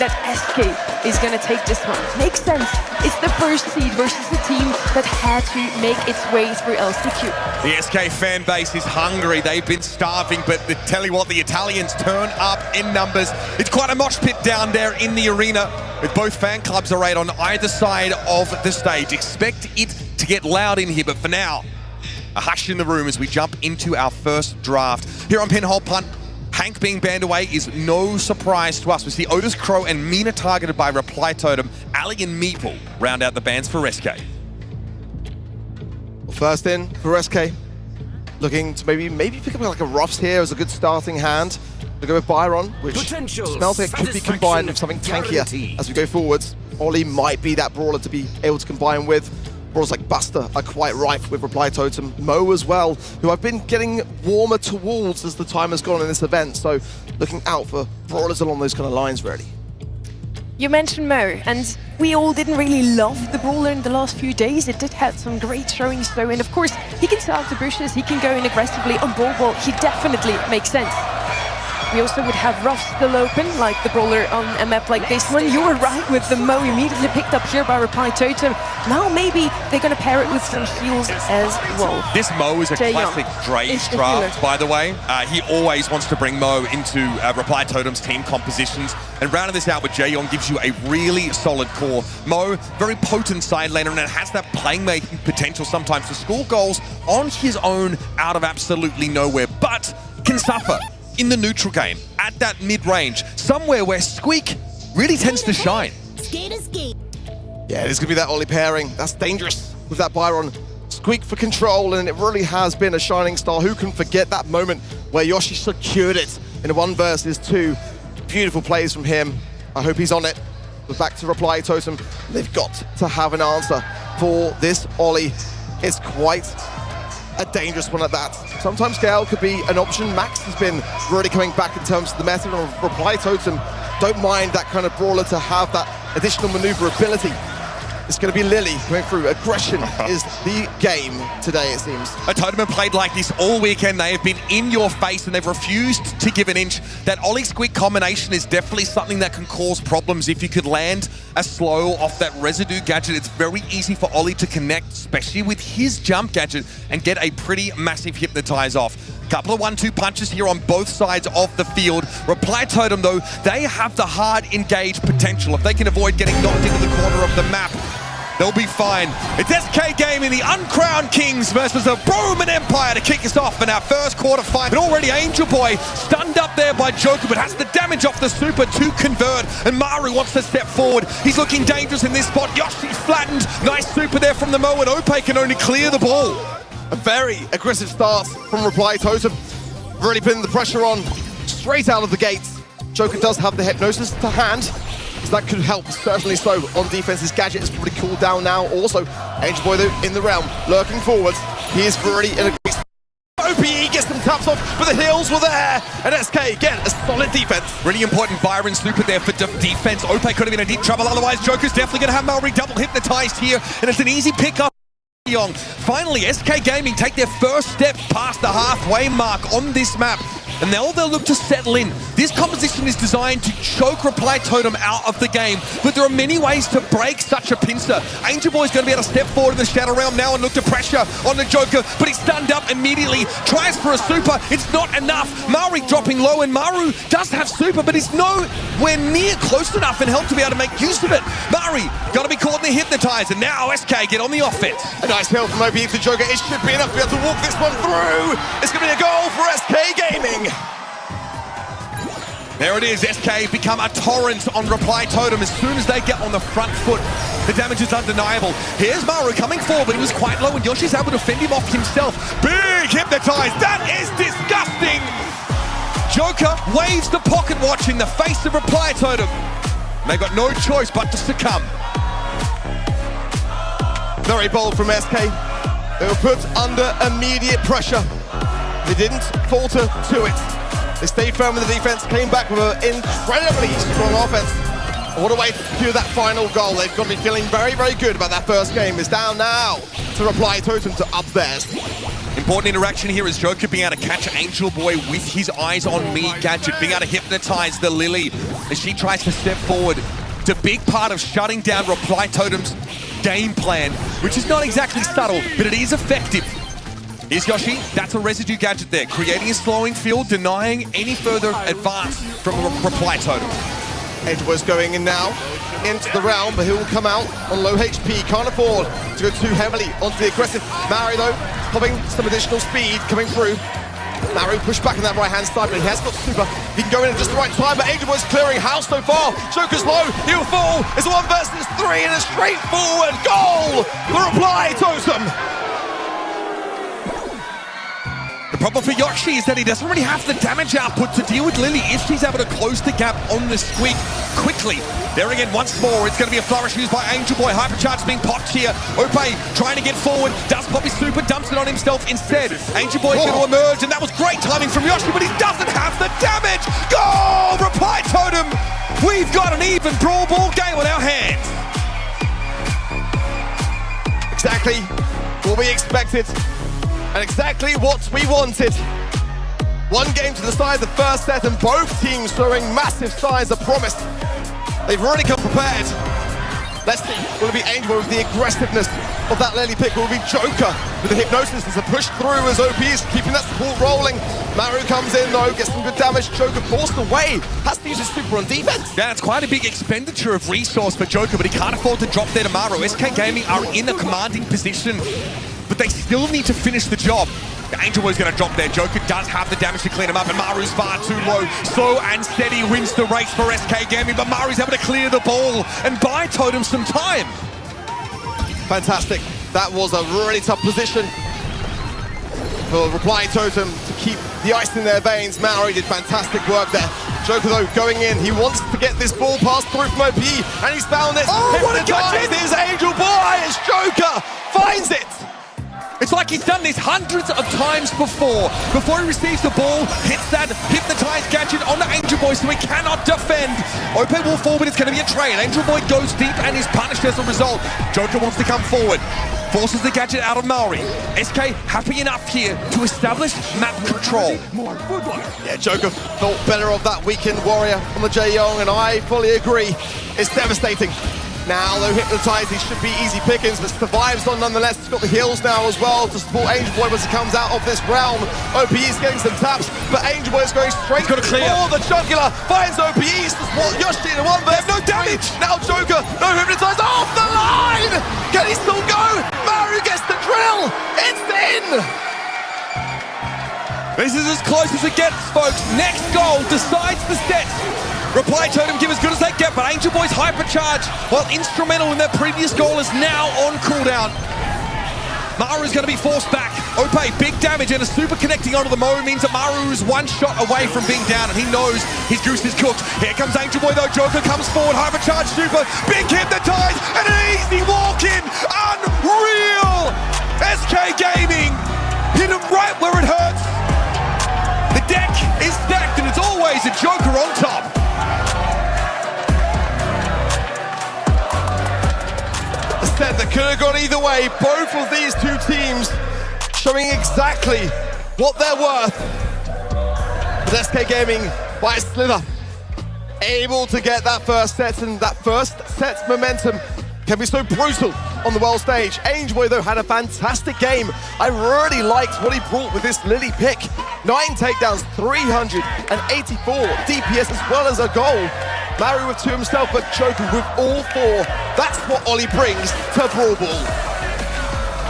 that SK is going to take this one. Makes sense. It's the first seed versus a team that had to make its way through LCQ. The SK fan base is hungry. They've been starving, but tell you what, the Italians turn up in numbers. It's quite a mosh pit down there in the arena, with both fan clubs arrayed on either side of the stage. Expect it to get loud in here, but for now, a hush in the room as we jump into our first draft. Here on Pinhole Punt, Hank being banned away is no surprise to us. We see Otis Crow and Mina targeted by Reply Totem. Ali and Meeple round out the bans for SK. Well, first in for SK. Looking to maybe pick up like a Ruffs here as a good starting hand. We go with Byron, which smells like it could be combined with something tankier as we go forwards. Ollie might be that brawler to be able to combine with. Brawlers like Buster are quite rife with Reply Totem. Mo as well, who I've been getting warmer towards as the time has gone in this event. So looking out for brawlers along those kind of lines, really. You mentioned Mo, and we all didn't really love the brawler in the last few days. It did have some great showings though, and of course, he can start the bushes, he can go in aggressively on ball. He definitely makes sense. We also would have Ruff still open, like the brawler on a map like this one. You were right with the Mo immediately picked up here by Reply Totem. Now maybe they're going to pair it with some heals as well. This Mo is a classic Dre's draft, by the way. He always wants to bring Mo into Reply Totem's team compositions. And rounding this out with Jaeyoung gives you a really solid core. Mo, very potent side laner, and it has that playmaking potential sometimes to score goals on his own out of absolutely nowhere, but can suffer in the neutral game, at that mid-range, somewhere where Squeak really tends to shine. Yeah, there's going to be that Ollie pairing. That's dangerous with that Byron. Squeak for control, and it really has been a shining star. Who can forget that moment where Yoshi secured it in a 1 versus 2? Beautiful plays from him. I hope he's on it. But back to Reply Totem. They've got to have an answer for this Ollie. It's quite a dangerous one at that. Sometimes Gale could be an option. Max has been really coming back in terms of the meta, and Reply Totem don't mind that kind of brawler to have that additional maneuverability. It's going to be Lily going through. Aggression is the game today, it seems. A Totem have played like this all weekend. They have been in your face and they've refused to give an inch. That Ollie Squeak combination is definitely something that can cause problems. If you could land a slow off that residue gadget, it's very easy for Ollie to connect, especially with his jump gadget, and get a pretty massive hypnotize off. Couple of 1-2 punches here on both sides of the field. Reply Totem, though, they have the hard engage potential. If they can avoid getting knocked into the corner of the map, they'll be fine. It's SK Gaming, the uncrowned kings versus the Roman Empire to kick us off in our first quarter fight. But already Angel Boy stunned up there by Joker, but has the damage off the super to convert. And Maru wants to step forward. He's looking dangerous in this spot. Yoshi flattened. Nice super there from the Mo, and Ope can only clear the ball. A very aggressive start from Reply Totem. Really putting the pressure on straight out of the gates. Joker does have the hypnosis to hand, so that could help, certainly so, on defense. His gadget is probably cooled down now. Also, Angel Boy, though, in the realm, lurking forward. He is really in a great spot. OPE gets some taps off, but the heals were there. And SK, again, a solid defense. Really important Byron super there for defense. Ope could have been in deep trouble, otherwise Joker's definitely going to have Mallory double hypnotized here, and it's an easy pickup. Finally, SK Gaming take their first step past the halfway mark on this map, and now they'll look to settle in. This composition is designed to choke Reply Totem out of the game, but there are many ways to break such a pincer. Angel Boy's going to be able to step forward in the Shadow Realm now and look to pressure on the Joker, but he's stunned up immediately. Tries for a super, it's not enough. Maru dropping low, and Maru does have super, but he's nowhere near close enough in health to be able to make use of it. Maru got to be caught in the hypnotize, and now SK get on the offense. A nice hill from OPE to Joker. It should be enough to be able to walk this one through. It's going to be a goal for SK Gaming. There it is, SK become a torrent on Reply Totem as soon as they get on the front foot. The damage is undeniable. Here's Maru coming forward, but he was quite low, and Yoshi's able to fend him off himself. Big hypnotize, that is disgusting! Joker waves the pocket watch in the face of Reply Totem. They've got no choice but to succumb. Very bold from SK. They were put under immediate pressure. They didn't falter to it. They stayed firm in the defense, came back with an incredibly strong offense. What a way to secure that final goal. They've got to be feeling very, very good about that first game. It's down now to Reply Totem to up theirs. Important interaction here is Joker being able to catch Angel Boy with his eyes on me gadget, being able to hypnotize the Lily as she tries to step forward. It's a big part of shutting down Reply Totem's game plan, which is not exactly subtle, but it is effective. Here's Yoshi, that's a residue gadget there, creating a slowing field, denying any further advance from a Reply Totem. Edgeworth's going in now into the round, but he'll come out on low HP. Can't afford to go too heavily onto the aggressive. Maru, though, popping some additional speed coming through. Maru pushed back on that right-hand side, but he has got super. He can go in at just the right time, but Edgeworth's clearing house so far. Joker's low, he'll fall. It's a 1 versus 3 and a straightforward goal for Reply Totem. The problem for Yoshi is that he doesn't really have the damage output to deal with Lily if she's able to close the gap on the Squeak quickly. There again, once more, it's going to be a flourish used by Angel Boy. Hypercharge being popped here. Ope trying to get forward, does pop his super, dumps it on himself instead. Angel Boy's going to emerge, and that was great timing from Yoshi, but he doesn't have the damage! Goal! Reply Totem! We've got an even Brawl Ball game on our hands! Exactly what we expected. And exactly what we wanted. One game to decide the first set, and both teams showing massive signs of promise. They've already come prepared. Let's see, will it be Angel with the aggressiveness of that Lily pick? Will it be Joker with the hypnosis as a push through as OP is keeping that support rolling? Maru comes in though, gets some good damage. Joker forced away, has to use his super on defense. Yeah, it's quite a big expenditure of resource for Joker, but he can't afford to drop there to Maru. SK Gaming are in a commanding position, but they still need to finish the job. Angel Boy's going to drop there. Joker does have the damage to clean him up, and Maru's far too low. Slow and steady wins the race for SK Gaming, but Maru's able to clear the ball and buy Totem some time. Fantastic. That was a really tough position for Reply Totem to keep the ice in their veins. Maru did fantastic work there. Joker, though, going in. He wants to get this ball passed through from OP, and he's found it. Oh, what a gadget! It is Angel Boy as Joker finds it. It's like he's done this hundreds of times before. Before he receives the ball, hits that hypnotized gadget on the Angel Boy so he cannot defend. Ope will fall, but it's going to be a trade. Angel Boy goes deep and is punished as a result. Joker wants to come forward. Forces the gadget out of Maori. SK happy enough here to establish map control. Yeah, Joker thought better of that weekend warrior on the Jae-Young, and I fully agree. It's devastating. Now, though hypnotized, he should be easy pickings, but survives on nonetheless. He's got the heals now as well to support Angel Boy as he comes out of this realm. OP is getting some taps, but Angel Boy is going straight for the jugular. Finds OP to support Yoshi in a 1 versus 3. No damage! Now Joker, no hypnotized, off the line! Can he still go? Maru gets the drill! It's in! This is as close as it gets, folks. Next goal decides the set. Reply Totem give as good as they get, but Angel Boy's hypercharge, while instrumental in their previous goal, is now on cooldown. Maru's going to be forced back. Ope, big damage, and a super connecting onto the Mo means that Maru is 1 shot away from being down, and he knows his juice is cooked. Here comes Angel Boy though. Joker comes forward, hypercharge super, big hypnotize, and an easy walk-in. Unreal! SK Gaming hit him right where it hurts. The deck is stacked, and it's always a Joker on top. That could have gone either way. Both of these two teams showing exactly what they're worth. But SK Gaming by a slither, able to get that first set, and that first set's momentum can be so brutal on the world stage. Angel Boy, though, had a fantastic game. I really liked what he brought with this Lily pick. 9 takedowns, 384 DPS, as well as a goal. Maru with 2 himself, but Joker with all 4. That's what Ollie brings to Brawl Ball.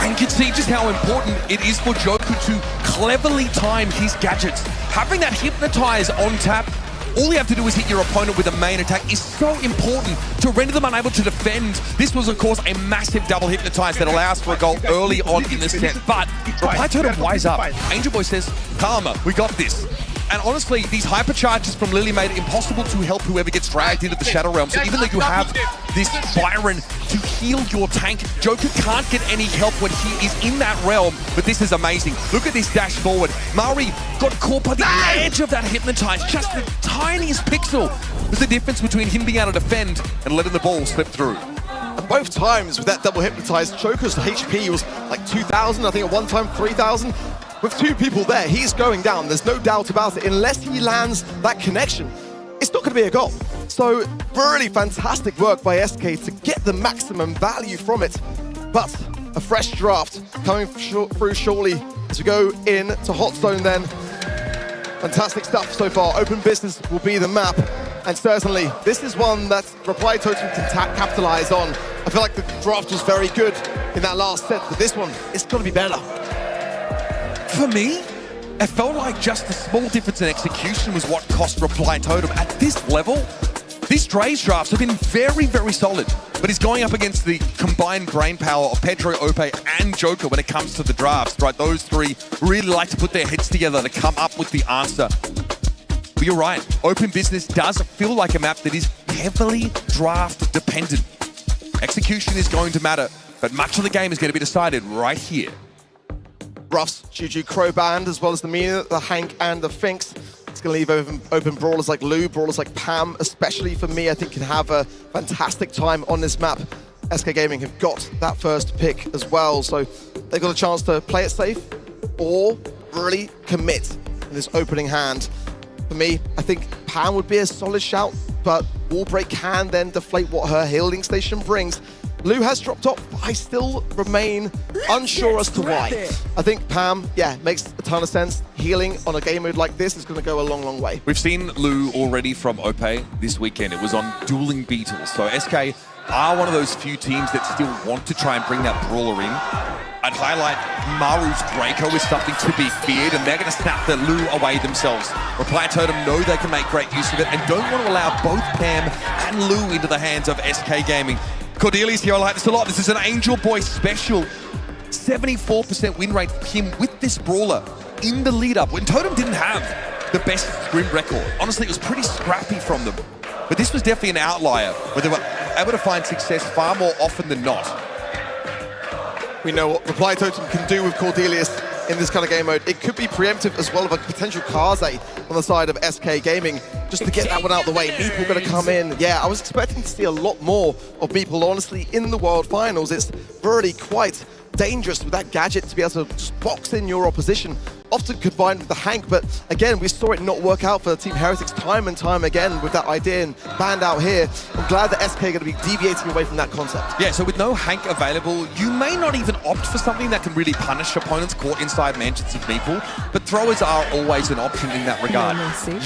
And you can see just how important it is for Joker to cleverly time his gadgets. Having that hypnotize on tap, all you have to do is hit your opponent with a main attack is so important to render them unable to defend. This was, of course, a massive double hypnotize that allows for a goal early on in the set. But Reply Totem wise up. Angel Boy says, Karma, we got this. And honestly, these hypercharges from Lily made it impossible to help whoever gets dragged into the Shadow Realm. So even though you have this Byron to heal your tank, Joker can't get any help when he is in that realm. But this is amazing. Look at this dash forward. Maori got caught by the edge of that hypnotize. Just the tiniest pixel was the difference between him being able to defend and letting the ball slip through. And both times with that double hypnotize, Joker's HP was like 2,000, I think at one time 3,000. With two people there, he's going down. There's no doubt about it. Unless he lands that connection, it's not going to be a goal. So really fantastic work by SK to get the maximum value from it. But a fresh draft coming through shortly as we go in to Hot Zone then. Fantastic stuff so far. Open Business will be the map. And certainly, this is one that Reply Totem can capitalize on. I feel like the draft was very good in that last set, but this one, it's got to be better. For me, it felt like just a small difference in execution was what cost Reply Totem. At this level, these Dre's drafts have been very, very solid. But he's going up against the combined brain power of Pedro, Ope, and Joker when it comes to the drafts, right? Those three really like to put their heads together to come up with the answer. But you're right, Open Business does feel like a map that is heavily draft dependent. Execution is going to matter, but much of the game is going to be decided right here. Ruffs, Juju, Crow Band, as well as the Mina, the Hank, and the Finks. It's going to leave open brawlers like Lou, brawlers like Pam, especially for me, I think can have a fantastic time on this map. SK Gaming have got that first pick as well, so they've got a chance to play it safe or really commit in this opening hand. For me, I think Pam would be a solid shout, but Wall Break can then deflate what her healing station brings. Lou has dropped off, but I still remain unsure as to why. I think Pam, yeah, makes a ton of sense. Healing on a game mode like this is going to go a long, long way. We've seen Lou already from Ope this weekend. It was on Dueling Beetles. So SK are one of those few teams that still want to try and bring that brawler in. I'd highlight Maru's Draco is something to be feared, and they're going to snap the Lou away themselves. Reply Totem know they can make great use of it and don't want to allow both Pam and Lou into the hands of SK Gaming. Cordelius here, I like this a lot. This is an Angel Boy special. 74% win rate for him with this brawler in the lead up when Totem didn't have the best scrim record. Honestly, it was pretty scrappy from them. But this was definitely an outlier where they were able to find success far more often than not. We know what Reply Totem can do with Cordelius in this kind of game mode. It could be preemptive as well of a potential Kaze on the side of SK Gaming, just to get that one out of the way. Meeple going to come in. Yeah, I was expecting to see a lot more of Meeple, honestly, in the World Finals. It's really quite dangerous with that gadget to be able to just box in your opposition, often combined with the Hank, but again, we saw it not work out for Team Heretics time and time again with that idea and banned out here. I'm glad that SK are going to be deviating away from that concept. Yeah, so with no Hank available, you may not even opt for something that can really punish opponents caught inside mansions of Meeple, but throwers are always an option in that regard.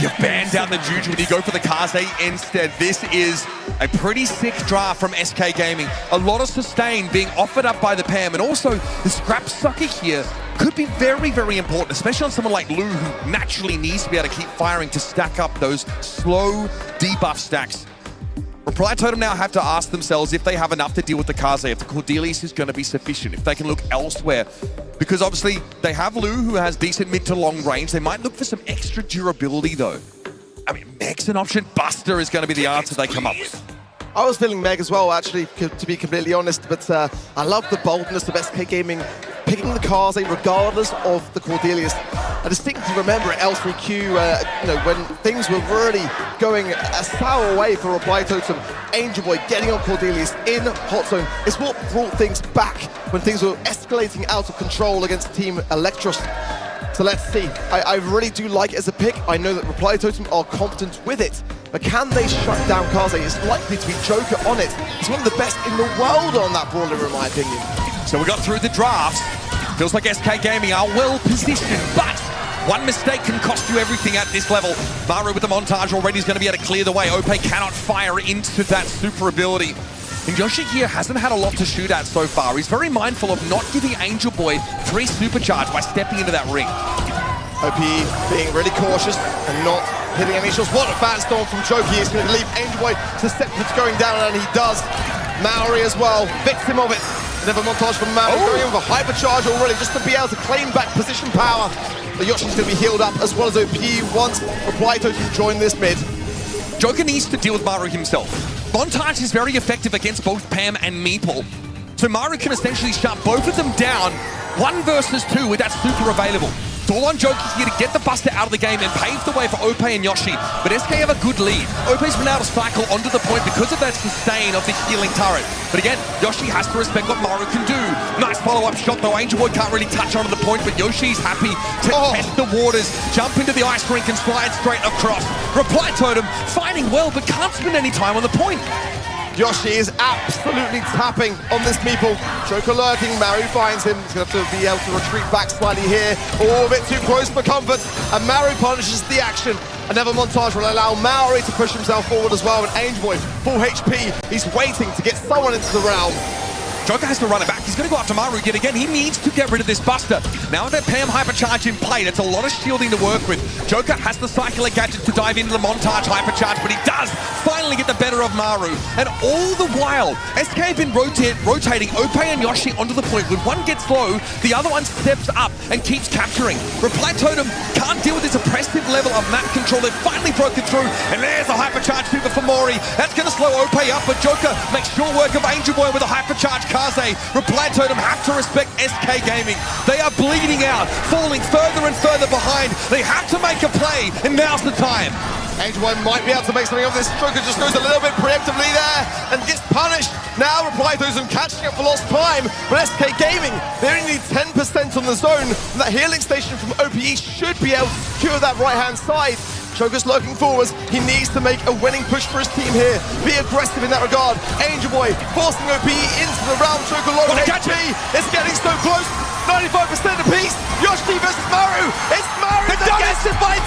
You banned out the Juju and you go for the Kaze instead. This is a pretty sick draft from SK Gaming. A lot of sustain being offered up by the Pam, and also the Scrap Sucker here could be very, very important, especially on someone like Lou, who naturally needs to be able to keep firing to stack up those slow debuff stacks. Reply Totem now have to ask themselves if they have enough to deal with the Kaze, if the Cordelius is going to be sufficient, if they can look elsewhere. Because obviously, they have Lou, who has decent mid to long range. They might look for some extra durability, though. I mean, Meg's an option. Buster is going to be the answer they come up with. I was feeling Meg as well, actually, to be completely honest, but I love the boldness of SK Gaming picking the Kaze regardless of the Cordelius. I distinctly remember at L3Q, you know, when things were really going a sour way for Reply Totem, Angel Boy getting on Cordelius in Hot Zone is what brought things back when things were escalating out of control against Team Electros. So let's see. I really do like it as a pick. I know that Reply Totem are competent with it, but can they shut down Kaze? It's likely to be Joker on it. He's one of the best in the world on that brawler, in my opinion. So we got through the drafts. Feels like SK Gaming are well positioned, but one mistake can cost you everything at this level. Maru with the montage already is going to be able to clear the way. Ope cannot fire into that super ability. And Yoshi here hasn't had a lot to shoot at so far. He's very mindful of not giving Angel Boy 3 supercharge by stepping into that ring. OP being really cautious and not hitting any shots. What a fan storm from Joki. He's going to leave Angel Boy susceptible to going down, and he does. Maori as well, victim of it. Another montage from Maori going in with a hypercharge already just to be able to claim back position power. But Yoshi's going to be healed up as well as OP once Reply Totem join this mid. Joker needs to deal with Maru himself. Montage is very effective against both Pam and Meeple. So Maru can essentially shut both of them down 1 versus 2 with that super available. Stall on Joker here to get the Buster out of the game and pave the way for OP and Yoshi. But SK have a good lead. OP's been able to cycle onto the point because of that sustain of the healing turret. But again, Yoshi has to respect what Maru can do. Nice follow-up shot though. Angel Boy can't really touch onto the point, but Yoshi's happy to test the waters, jump into the ice rink and slide straight across. Reply Totem, fighting well, but can't spend any time on the point. Yoshi is absolutely tapping on this meeple. Joker lurking, Maru finds him. He's going to have to be able to retreat back slightly here. Oh, a bit too close for comfort. And Maru punishes the action. Another montage will allow Maori to push himself forward as well. And Angel Boy, full HP. He's waiting to get someone into the realm. Joker has to run it back. He's going to go after Maru yet again. He needs to get rid of this Buster. Now with that Pam Hypercharge in play, that's a lot of shielding to work with. Joker has the Cycler gadget to dive into the montage Hypercharge, but he does finally get the better of Maru. And all the while, SK have been rotating Ope and Yoshi onto the point. When one gets low, the other one steps up and keeps capturing. Reply Totem can't deal with this oppressive level of map control. They've finally broken through, and there's a Hypercharge super for Mori. That's going to slow Ope up, but Joker makes short work of Angel Boy with a Hypercharge Kaze. Reply Totem have to respect SK Gaming. They are bleeding out, falling further and further behind. They have to make a play, and now's the time. Angel Boy might be able to make something of this. Joker just goes a little bit preemptively there and gets punished. Now Reply Totem catching up for lost time, but SK Gaming, they only need 10% on the zone. And that healing station from OPE should be able to secure that right-hand side. Joker's lurking forwards. He needs to make a winning push for his team here. Be aggressive in that regard. Angel Boy forcing OPE into the round. Joker low HP. It's getting so close. 95% apiece. Yoshi versus Maru. It's Maru that gets it by